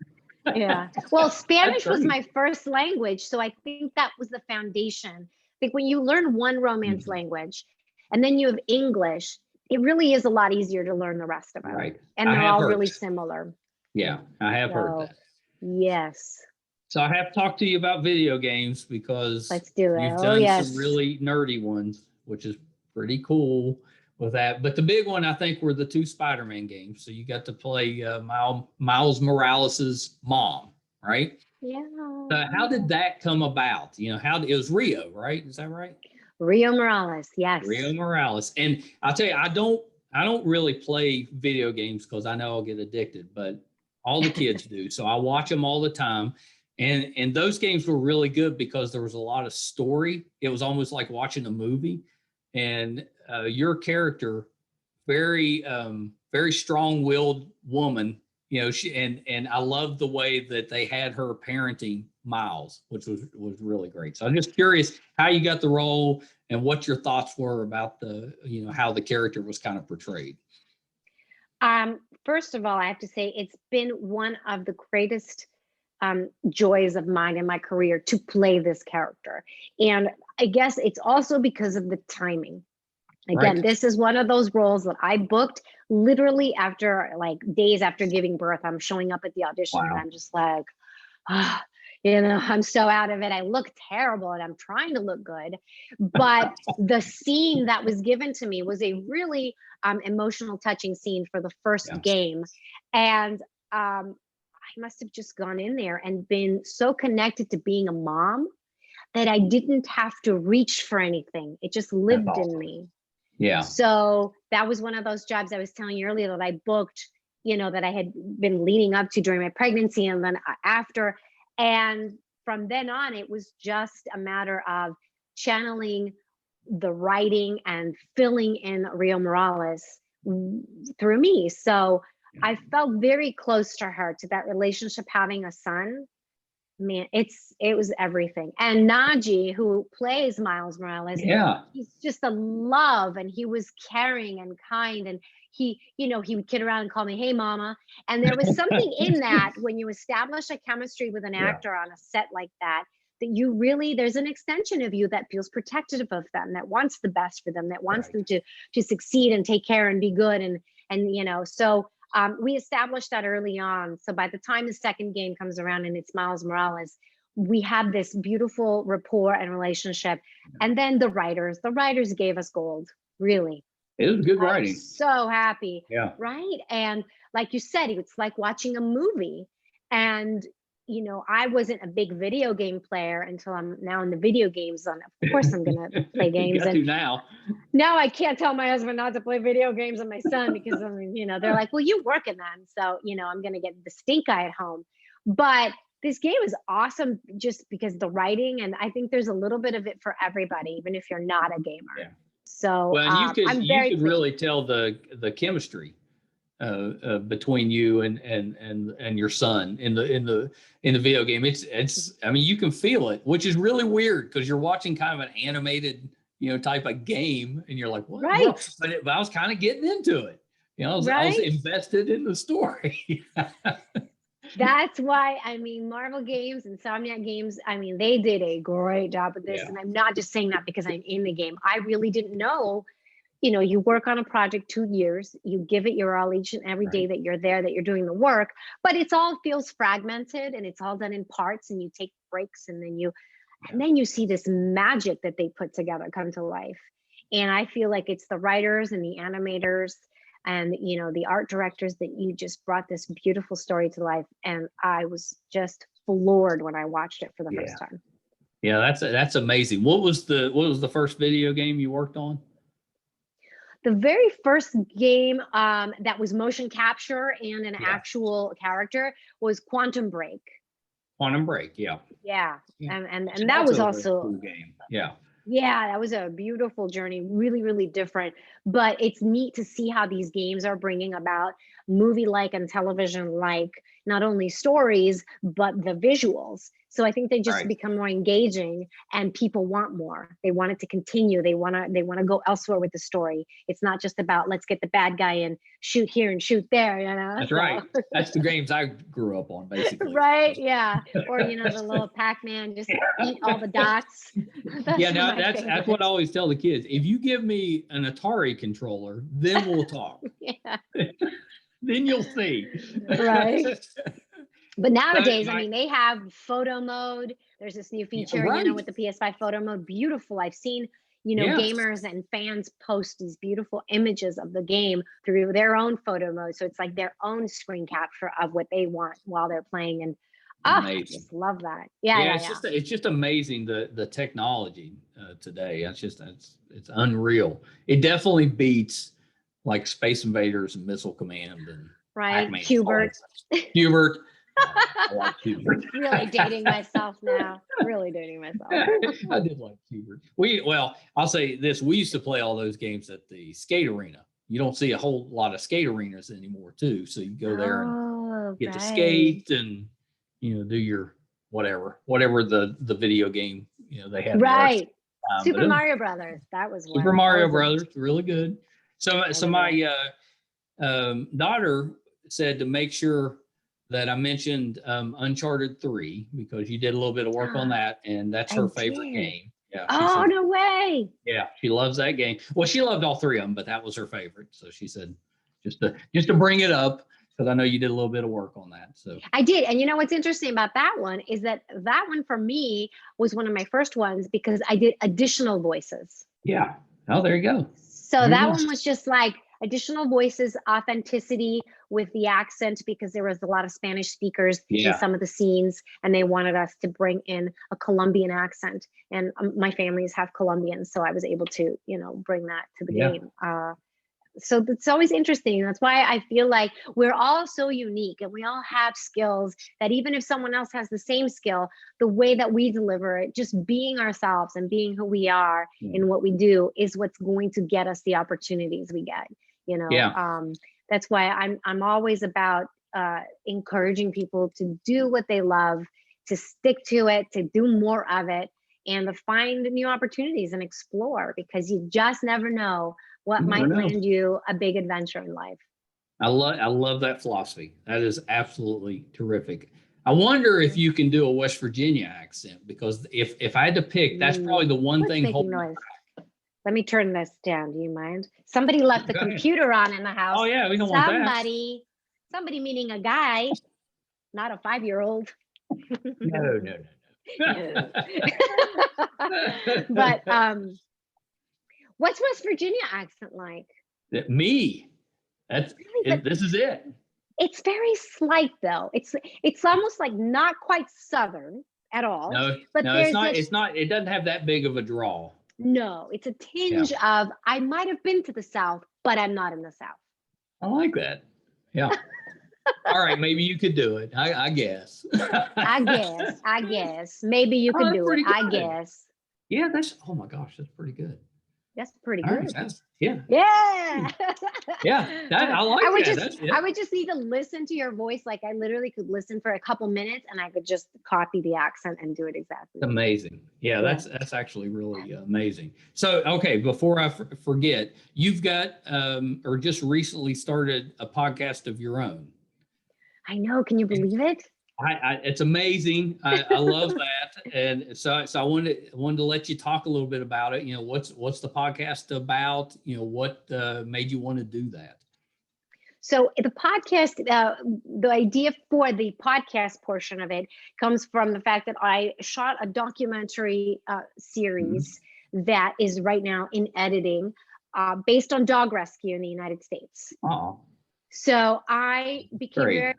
Speaker 2: Yeah. Well, Spanish was
Speaker 1: great.
Speaker 2: my first language, so I think that was the foundation. I think when you learn one Romance
Speaker 1: Mhm.
Speaker 2: language and then you have English, it really is a lot easier to learn the rest of them.
Speaker 1: Right.
Speaker 2: And
Speaker 1: I
Speaker 2: they're
Speaker 1: have
Speaker 2: all
Speaker 1: heard.
Speaker 2: really similar.
Speaker 1: Yeah, I have heard
Speaker 2: So,
Speaker 1: that.
Speaker 2: yes,
Speaker 1: So I have talked to you about video games because
Speaker 2: let's do it.
Speaker 1: you've
Speaker 2: Oh,
Speaker 1: done
Speaker 2: yes.
Speaker 1: some really nerdy ones, which is pretty cool with that. But the big one, I think, were the 2 Spider-Man games. So you got to play Miles Morales' mom, right?
Speaker 2: Yeah.
Speaker 1: So how did that come about? How it was Rio, right? Is that right?
Speaker 2: Rio Morales. Yes.
Speaker 1: Rio Morales. And I'll tell you, I don't really play video games because I know I'll get addicted, but all the kids do. So I watch them all the time. And those games were really good because there was a lot of story. It was almost like watching a movie. And your character, very very strong-willed woman, and I love the way that they had her parenting Miles, which was really great. So I'm just curious how you got the role and what your thoughts were about the how the character was kind of portrayed.
Speaker 2: First of all, I have to say it's been one of the greatest joys of mine in my career to play this character. And I guess it's also because of the timing. Again,
Speaker 1: Right.
Speaker 2: this is one of those roles that I booked literally after, like, days after giving birth. I'm showing up at the audition and
Speaker 1: Wow.
Speaker 2: I'm just like, ah, I'm so out of it. I look terrible and I'm trying to look good. But the scene that was given to me was a really emotional, touching scene for the first
Speaker 1: Yeah.
Speaker 2: game. And I must have just gone in there and been so connected to being a mom that I didn't have to reach for anything. It just
Speaker 1: That's
Speaker 2: lived
Speaker 1: awesome.
Speaker 2: in me.
Speaker 1: Yeah.
Speaker 2: So that was one of those jobs I was telling you earlier that I booked, that I had been leading up to during my pregnancy and then after. And from then on, it was just a matter of channeling the writing and filling in Rio Morales through me. So I felt very close to her, to that relationship, having a son. Man, it was everything. And Najee, who plays Miles Morales,
Speaker 1: Yeah.
Speaker 2: he's just a love, and he was caring and kind, and he would kid around and call me, "Hey, mama." And there was something in that when you establish a chemistry with an
Speaker 1: Yeah.
Speaker 2: actor on a set like that, that you really, there's an extension of you that feels protective of them, that wants the best for them, that wants
Speaker 1: Right.
Speaker 2: them to succeed and take care and be good, and so we established that early on. So by the time the second game comes around and it's Miles Morales, we had this beautiful rapport and relationship. And then the writers gave us gold, really.
Speaker 1: It was good
Speaker 2: I'm
Speaker 1: writing.
Speaker 2: so happy.
Speaker 1: Yeah.
Speaker 2: Right. And like you said, it's like watching a movie. And, you know, I wasn't a big video game player until I'm now in the video games. And of course, I'm going to play games.
Speaker 1: Got
Speaker 2: And
Speaker 1: to now.
Speaker 2: now I can't tell my husband not to play video games and my son because, I mean, you know, they're like, well, you work in them. So, you know, I'm going to get the stink eye at home. But this game is awesome just because the writing, and I think there's a little bit of it for everybody, even if you're not a gamer.
Speaker 1: Yeah.
Speaker 2: So
Speaker 1: Well, and
Speaker 2: I'm very
Speaker 1: you could
Speaker 2: pleased.
Speaker 1: really tell the chemistry between you and your son in the video game. It's I mean, you can feel it, which is really weird because you're watching kind of an animated, you know, type of game, and you're like, what?
Speaker 2: Right.
Speaker 1: But I was kind of getting into it. You know, I was
Speaker 2: Right.
Speaker 1: invested in the story.
Speaker 2: That's why, I mean, Marvel Games, Insomniac Games, I mean, they did a great job with this.
Speaker 1: Yeah.
Speaker 2: And I'm not just saying that because I'm in the game. I really didn't know, you know, you work on a project 2 years, you give it your all each and every day that you're there, that you're doing the work, but it's all feels fragmented and it's all done in parts, and you take breaks, and then you see this magic that they put together come to life. And I feel like it's the writers and the animators and, you know, the art directors that you just brought this beautiful story to life. And I was just floored when I watched it for the first time.
Speaker 1: Yeah, that's amazing. What was the first video game you worked on?
Speaker 2: The very first game that was motion capture and an actual character was Quantum Break.
Speaker 1: Quantum Break, yeah.
Speaker 2: Yeah. And that was also
Speaker 1: a cool game. Yeah.
Speaker 2: Yeah, that was a beautiful journey, really, really different. But it's neat to see how these games are bringing about movie-like and television-like, not only stories, but the visuals. So I think they just become more engaging, and people want more. They want it to continue. They want to go elsewhere with the story. It's not just about let's get the bad guy and shoot here and shoot there, you know.
Speaker 1: That's right. That's the games I grew up on, basically.
Speaker 2: Right, yeah. Or, you know, the little Pac-Man, just eat all the dots.
Speaker 1: That's what I always tell the kids. If you give me an Atari controller, then we'll talk.
Speaker 2: Yeah.
Speaker 1: Then you'll see.
Speaker 2: Right. But nowadays, I mean, they have photo mode. There's this new feature, you know, with the PS5 photo mode. Beautiful. I've seen, you know, gamers and fans post these beautiful images of the game through their own photo mode. So it's like their own screen capture of what they want while they're playing. And I just love that. Yeah.
Speaker 1: It's just amazing the technology today. It's unreal. It definitely beats like Space Invaders and Missile Command and Pac-Man.
Speaker 2: Hubert.
Speaker 1: I like Hubert.
Speaker 2: Really dating myself now. Really dating myself.
Speaker 1: I did like Hubert. I'll say this: we used to play all those games at the skate arena. You don't see a whole lot of skate arenas anymore, too. So you go there and get to skate and, you know, do your whatever the video game, you know, they had.
Speaker 2: Right. Super Mario Brothers. That was
Speaker 1: Super Mario Brothers, really good. So my daughter said to make sure that I mentioned Uncharted 3 because you did a little bit of work on that, and that's her favorite game. Yeah.
Speaker 2: Oh, no way.
Speaker 1: Yeah, she loves that game. Well, she loved all three of them, but that was her favorite. So she said just to bring it up because I know you did a little bit of work on that. So
Speaker 2: I did. And you know what's interesting about that one is that one for me was one of my first ones because I did additional voices.
Speaker 1: Yeah. Oh, there you go.
Speaker 2: So that one was just like additional voices, authenticity with the accent, because there was a lot of Spanish speakers in some of the scenes, and they wanted us to bring in a Colombian accent. And my families have Colombian, so I was able to, you know, bring that to the game. So it's always interesting. That's why I feel like we're all so unique and we all have skills that even if someone else has the same skill, the way that we deliver it, just being ourselves and being who we are in what we do is what's going to get us the opportunities we get, you know? That's why I'm always about encouraging people to do what they love, to stick to it, to do more of it, and to find new opportunities and explore, because you just never know what might land you a big adventure in life.
Speaker 1: I love that philosophy. That is absolutely terrific. I wonder if you can do a West Virginia accent, because if I had to pick, that's probably the one thing holding me back.
Speaker 2: Let me turn this down. Do you mind? Somebody left the computer on in the house.
Speaker 1: Oh yeah, we don't want that.
Speaker 2: Somebody meaning a guy, not a 5-year-old.
Speaker 1: No.
Speaker 2: No. But what's West Virginia accent like?
Speaker 1: Me. That's
Speaker 2: Really? But
Speaker 1: this is it.
Speaker 2: it's very slight though. It's almost like not quite Southern at all.
Speaker 1: No,
Speaker 2: But
Speaker 1: no,
Speaker 2: there's
Speaker 1: it's not, it doesn't have that big of a draw.
Speaker 2: no, it's a tinge of I might have been to the South, but I'm not in the South.
Speaker 1: I like that. Yeah. All right, maybe you could do it. I guess.
Speaker 2: I guess. Maybe you could do it. I guess.
Speaker 1: Yeah, that's, oh my gosh, that's pretty good.
Speaker 2: That's pretty
Speaker 1: All right,
Speaker 2: good.
Speaker 1: yeah.
Speaker 2: Yeah.
Speaker 1: Yeah, I like
Speaker 2: I would
Speaker 1: that.
Speaker 2: I would just need to listen to your voice. Like I literally could listen for a couple minutes and I could just copy the accent and do it exactly.
Speaker 1: Amazing. Yeah, that's actually really amazing. So, okay, before I forget, you've got or just recently started a podcast of your own.
Speaker 2: I know. Can you believe it?
Speaker 1: It's amazing. I love that, and so I wanted to let you talk a little bit about it. You know, what's the podcast about? You know, what made you want to do that?
Speaker 2: So the podcast, the idea for the podcast portion of it comes from the fact that I shot a documentary series that is right now in editing, based on dog rescue in the United States.
Speaker 1: Oh,
Speaker 2: so I became
Speaker 1: great.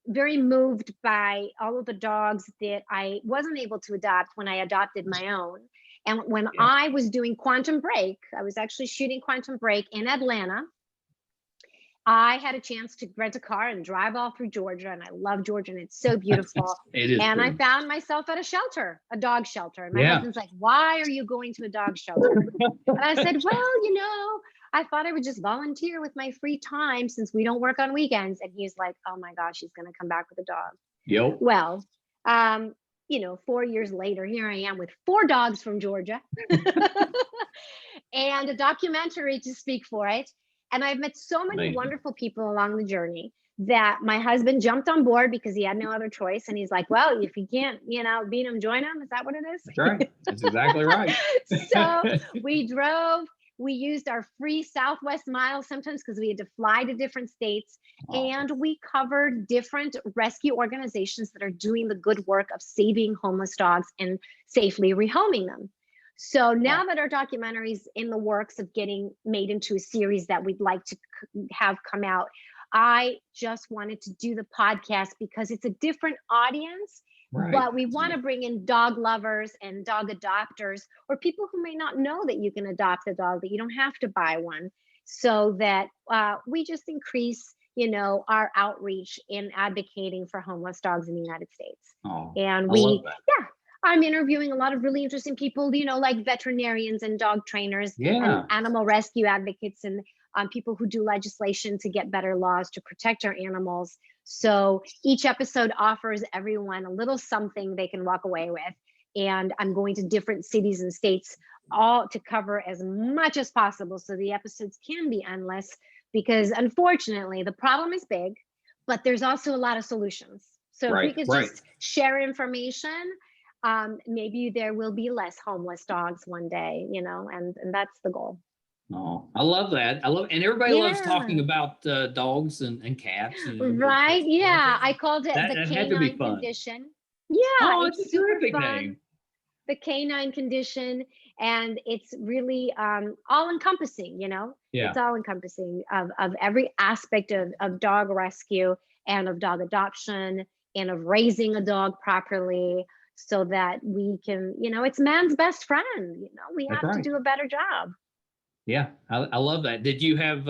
Speaker 2: very moved by all of the dogs that I wasn't able to adopt when I adopted my own. And when I was doing Quantum Break, I was actually shooting Quantum Break in Atlanta. I had a chance to rent a car and drive all through Georgia, and I love Georgia, and it's so beautiful.
Speaker 1: It is.
Speaker 2: And
Speaker 1: pretty.
Speaker 2: I found myself at a shelter, a dog shelter. And my husband's like, "Why are you going to a dog shelter?" And I said, "Well, you know, I thought I would just volunteer with my free time since we don't work on weekends." And he's like, "Oh my gosh, he's going to come back with a dog."
Speaker 1: Yep.
Speaker 2: Well, you know, 4 years later, here I am with 4 dogs from Georgia and a documentary to speak for it. And I've met so many wonderful people along the journey that my husband jumped on board because he had no other choice. And he's like, "Well, if you can't, you know, beat him, join him." Is that what it is?
Speaker 1: That's right. That's exactly right.
Speaker 2: So we drove. We used our free Southwest miles sometimes because we had to fly to different states. And we covered different rescue organizations that are doing the good work of saving homeless dogs and safely rehoming them. So now that our documentary is in the works of getting made into a series that we'd like to have come out, I just wanted to do the podcast because it's a different audience. Right. But we want to bring in dog lovers and dog adopters, or people who may not know that you can adopt a dog, that you don't have to buy one, so that we just increase, you know, our outreach in advocating for homeless dogs in the United States. And I'm interviewing a lot of really interesting people, you know, like veterinarians and dog trainers and animal rescue advocates and people who do legislation to get better laws to protect our animals. So each episode offers everyone a little something they can walk away with. And I'm going to different cities and states all to cover as much as possible so the episodes can be endless, because unfortunately the problem is big, but there's also a lot of solutions. So if we could just share information, maybe there will be less homeless dogs one day, you know, and that's the goal.
Speaker 1: Oh, I love that. And everybody loves talking about dogs and cats. You know,
Speaker 2: right? Yeah. I called it the Canine Condition. Yeah.
Speaker 1: It's a terrific name.
Speaker 2: The Canine Condition. And it's really all encompassing, you know, it's all encompassing of every aspect of dog rescue and of dog adoption and of raising a dog properly, so that we can, you know, it's man's best friend. You know, we have to do a better job.
Speaker 1: Yeah, I love that. Did you have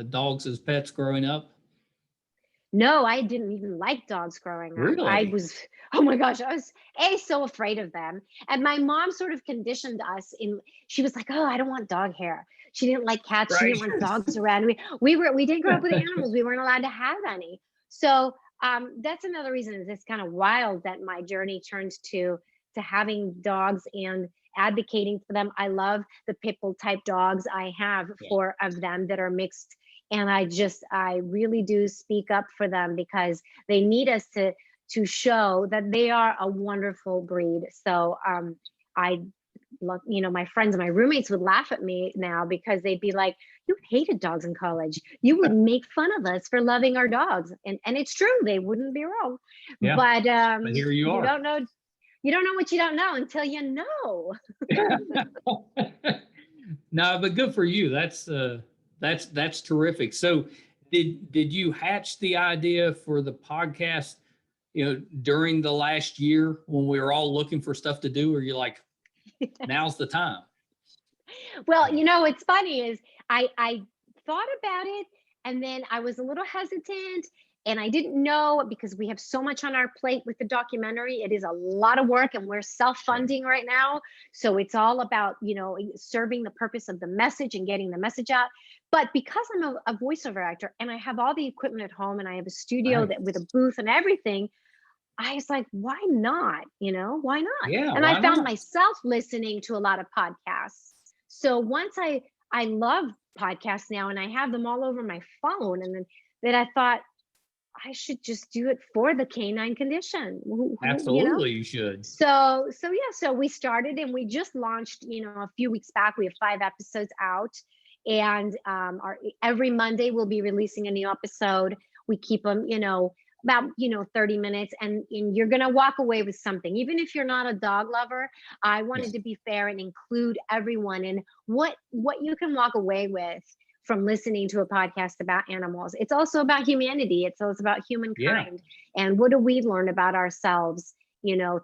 Speaker 1: dogs as pets growing up?
Speaker 2: No, I didn't even like dogs growing up.
Speaker 1: Really?
Speaker 2: I was, oh my gosh, I was so afraid of them. And my mom sort of conditioned us she was like, "Oh, I don't want dog hair." She didn't like cats. She didn't want dogs around. We didn't grow up with animals. We weren't allowed to have any. So that's another reason it's kind of wild that my journey turned to having dogs and advocating for them. I love the pit bull type dogs. I have 4 of them that are mixed. And I really do speak up for them because they need us to show that they are a wonderful breed. So I love, you know, my friends and my roommates would laugh at me now because they'd be like, "You hated dogs in college. You would make fun of us for loving our dogs." And it's true, they wouldn't be wrong. But
Speaker 1: here you are.
Speaker 2: Don't know. You don't know what you don't know until you know.
Speaker 1: No, but good for you. That's terrific. So did you hatch the idea for the podcast, during the last year when we were all looking for stuff to do, or you're like, now's the time?
Speaker 2: Well, what's funny is I thought about it, and then I was a little hesitant, and I didn't know, because we have so much on our plate with the documentary. It is a lot of work, and we're self-funding right now. So it's all about, serving the purpose of the message and getting the message out. But because I'm a voiceover actor and I have all the equipment at home and I have a studio
Speaker 1: Right.
Speaker 2: with a booth and everything, I was like, why not? Why not?
Speaker 1: Yeah,
Speaker 2: And
Speaker 1: why
Speaker 2: I found
Speaker 1: not?
Speaker 2: myself listening to a lot of podcasts. So once I love podcasts now, and I have them all over my phone, and then I thought I should just do it for the canine condition.
Speaker 1: Absolutely, you should.
Speaker 2: So yeah, so we started and we just launched, a few weeks back. We have 5 episodes out, and every Monday we'll be releasing a new episode. We keep them, about 30 minutes, and you're going to walk away with something. Even if you're not a dog lover, I wanted
Speaker 1: Yes.
Speaker 2: to be fair and include everyone in what you can walk away with from listening to a podcast about animals. It's also about humanity. It's also about
Speaker 1: Yeah.
Speaker 2: humankind, and what do we learn about ourselves,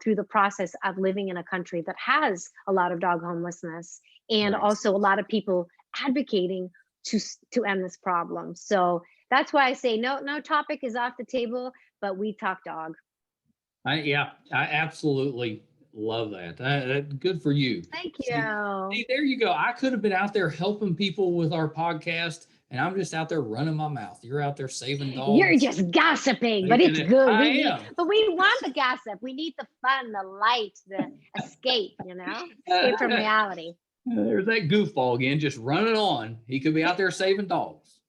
Speaker 2: through the process of living in a country that has a lot of dog homelessness, and
Speaker 1: Right.
Speaker 2: also a lot of people advocating to end this problem. So that's why I say no topic is off the table, but we talk dog.
Speaker 1: I absolutely love that. Good for you.
Speaker 2: Thank
Speaker 1: See,
Speaker 2: you.
Speaker 1: there you go. I could have been out there helping people with our podcast, and I'm just out there running my mouth. You're out there saving
Speaker 2: You're
Speaker 1: dogs.
Speaker 2: just gossiping, but
Speaker 1: Making
Speaker 2: it's
Speaker 1: it.
Speaker 2: good.
Speaker 1: I am.
Speaker 2: But we want the gossip. We need the fun, the light, the escape, escape from reality.
Speaker 1: There's that goofball again, just running on. He could be out there saving dogs.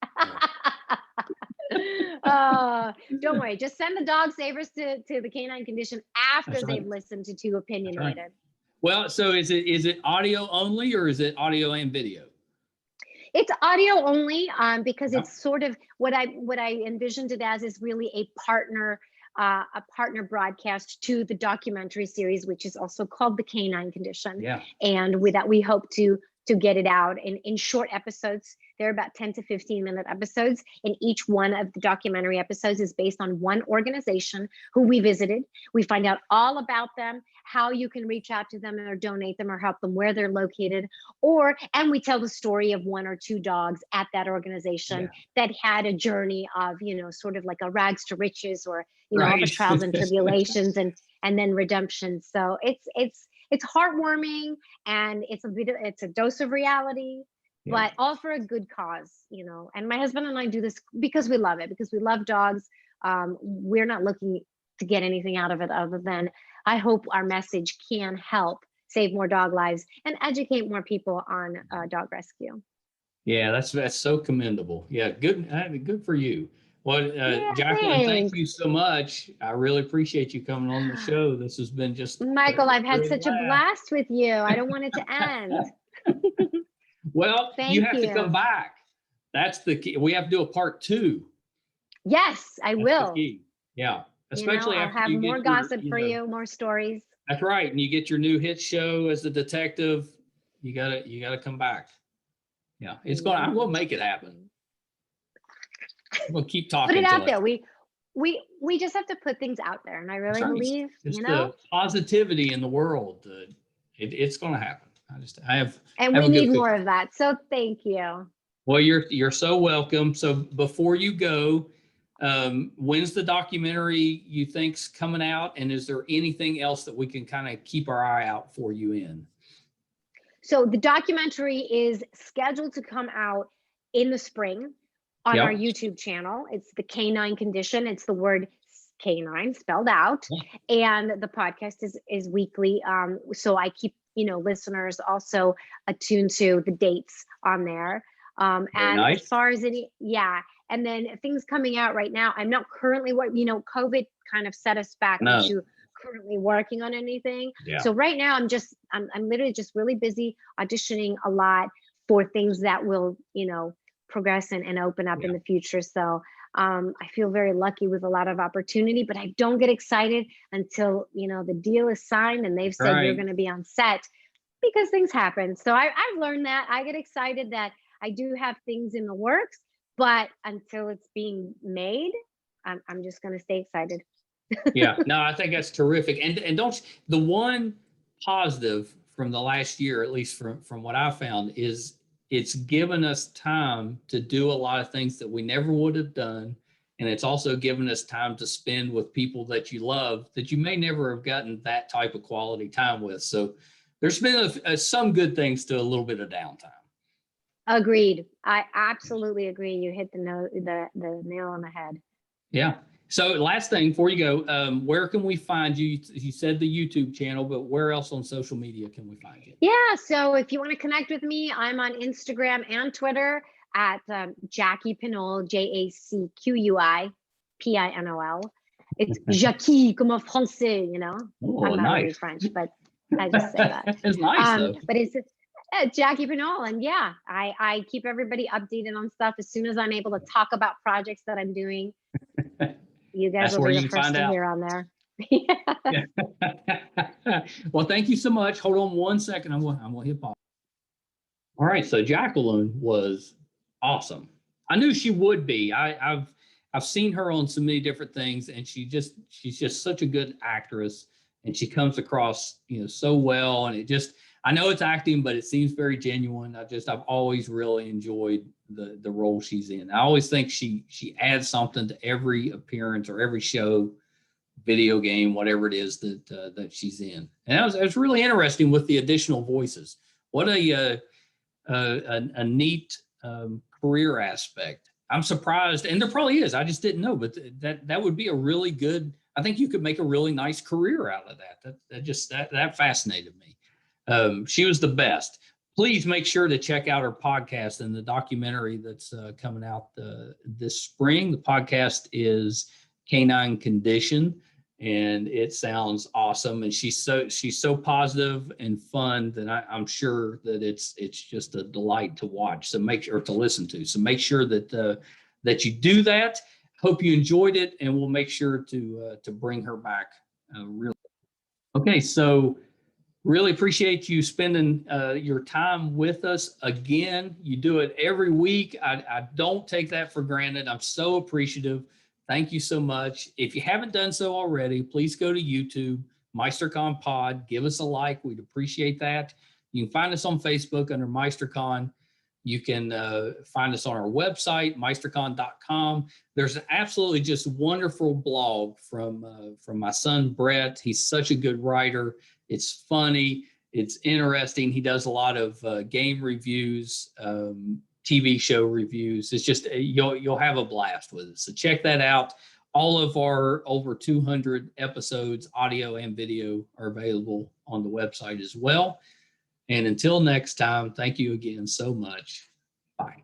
Speaker 2: Don't worry. Just send the dog savers to the Canine Condition after
Speaker 1: That's right.
Speaker 2: they've listened to Two
Speaker 1: That's right.
Speaker 2: Opinionated.
Speaker 1: Well, so is it audio only, or is it audio and video?
Speaker 2: It's audio only, because
Speaker 1: Yep.
Speaker 2: it's sort of what I envisioned it as, is really a partner broadcast to the documentary series, which is also called The Canine Condition.
Speaker 1: Yeah.
Speaker 2: And with that, we hope to get it out in short episodes. They're about 10 to 15-minute episodes, and each one of the documentary episodes is based on one organization who we visited. We find out all about them, how you can reach out to them or donate them or help them, where they're located, and we tell the story of 1 or 2 dogs at that organization that had a journey of, sort of like a rags to riches, or, all the
Speaker 1: Right.
Speaker 2: trials and tribulations and then redemption. So it's heartwarming, and it's a dose of reality,
Speaker 1: Yeah.
Speaker 2: but all for a good cause, And my husband and I do this because we love it, because we love dogs. We're not looking to get anything out of it other than, I hope our message can help save more dog lives and educate more people on dog rescue.
Speaker 1: Yeah, that's so commendable. Yeah, good for you. Well,
Speaker 2: Yeah,
Speaker 1: Jacqueline, thank
Speaker 2: thanks.
Speaker 1: you so much. I really appreciate you coming on the show. This has been just
Speaker 2: Michael, I've had
Speaker 1: great
Speaker 2: such a
Speaker 1: laugh.
Speaker 2: blast with you. I don't want it to end.
Speaker 1: Well, you
Speaker 2: Thank
Speaker 1: have to come
Speaker 2: you.
Speaker 1: back. That's the key. We have to do a part 2.
Speaker 2: Yes, I
Speaker 1: That's the
Speaker 2: will.
Speaker 1: key. Yeah, especially
Speaker 2: I'll
Speaker 1: after
Speaker 2: have
Speaker 1: you
Speaker 2: more
Speaker 1: get your,
Speaker 2: gossip for you, more stories.
Speaker 1: That's right, and you get your new hit show as a detective. You gotta come back. Yeah, I'm gonna make it happen. I'm gonna keep talking.
Speaker 2: Put it out
Speaker 1: till
Speaker 2: there. We just have to put things out there, and I really
Speaker 1: That's right.
Speaker 2: believe,
Speaker 1: Just the positivity in the world. It's going to happen.
Speaker 2: and
Speaker 1: have
Speaker 2: we
Speaker 1: a good
Speaker 2: need
Speaker 1: feeling.
Speaker 2: more of that. So thank you.
Speaker 1: Well, you're so welcome. So before you go, when's the documentary you think's coming out, and is there anything else that we can kind of keep our eye out for you in?
Speaker 2: So the documentary is scheduled to come out in the spring on our YouTube channel. It's the Canine Condition. It's the word canine spelled out. And the podcast is weekly. So I keep, listeners also attuned to the dates on there. And
Speaker 1: nice.
Speaker 2: As far as and then things coming out right now, I'm not currently COVID kind of set us back into currently working on anything. So right now I'm literally just really busy auditioning a lot for things that will, progress and open up in the future. So I feel very lucky with a lot of opportunity, but I don't get excited until, the deal is signed and they've said you're
Speaker 1: Right.
Speaker 2: going to be on set, because things happen. So I've learned that. I get excited that I do have things in the works, but until it's being made, I'm just going to stay excited.
Speaker 1: Yeah, no, I think that's terrific. And don't the one positive from the last year, at least from what I found, is it's given us time to do a lot of things that we never would have done. And it's also given us time to spend with people that you love that you may never have gotten that type of quality time with. So there's been some good things to a little bit of downtime.
Speaker 2: Agreed. I absolutely agree. You hit the nail on the head.
Speaker 1: Yeah. So last thing before you go, where can we find you? You said the YouTube channel, but where else on social media can we find you?
Speaker 2: Yeah. So if you want to connect with me, I'm on Instagram and Twitter at Jackie Piñol, JACQUI PINOL. It's Jackie comme en français,
Speaker 1: Oh,
Speaker 2: I'm not really
Speaker 1: nice.
Speaker 2: French, but I just say that.
Speaker 1: It's nice though.
Speaker 2: But it's Jackie Piñol. And yeah, I keep everybody updated on stuff as soon as I'm able to talk about projects that I'm doing. You guys
Speaker 1: That's
Speaker 2: will
Speaker 1: where
Speaker 2: be
Speaker 1: you
Speaker 2: the
Speaker 1: can
Speaker 2: first
Speaker 1: find
Speaker 2: to
Speaker 1: out.
Speaker 2: hear on there.
Speaker 1: Well, thank you so much. Hold on one second. I'm gonna hit pause. All right. So Jacqueline was awesome. I knew she would be. I've seen her on so many different things, and she's just such a good actress, and she comes across so well. And I know it's acting, but it seems very genuine. I've always really enjoyed the role she's in. I always think she adds something to every appearance or every show, video game, whatever it is that she's in. And it was really interesting with the additional voices. What a neat career aspect. I'm surprised, and there probably is. I just didn't know, but that would be a really good. I think you could make a really nice career out of that. That fascinated me. She was the best. Please make sure to check out her podcast and the documentary that's coming out this spring. The podcast is Canine Condition, and it sounds awesome. And she's so positive and fun that I'm sure that it's just a delight to watch. So to listen to. So make sure that you do that. Hope you enjoyed it, and we'll make sure to bring her back. Really. Okay, so really appreciate you spending your time with us again. You do it every week. I don't take that for granted. I'm so appreciative. Thank you so much. If you haven't done so already, please go to YouTube, MeisterCon Pod. Give us a like. We'd appreciate that. You can find us on Facebook under MeisterCon. You can find us on our website, meistercon.com. There's an absolutely just wonderful blog from my son, Brett. He's such a good writer. It's funny. It's interesting. He does a lot of game reviews, TV show reviews. It's just you'll have a blast with it. So check that out. All of our over 200 episodes, audio and video, are available on the website as well. And until next time, thank you again so much. Bye.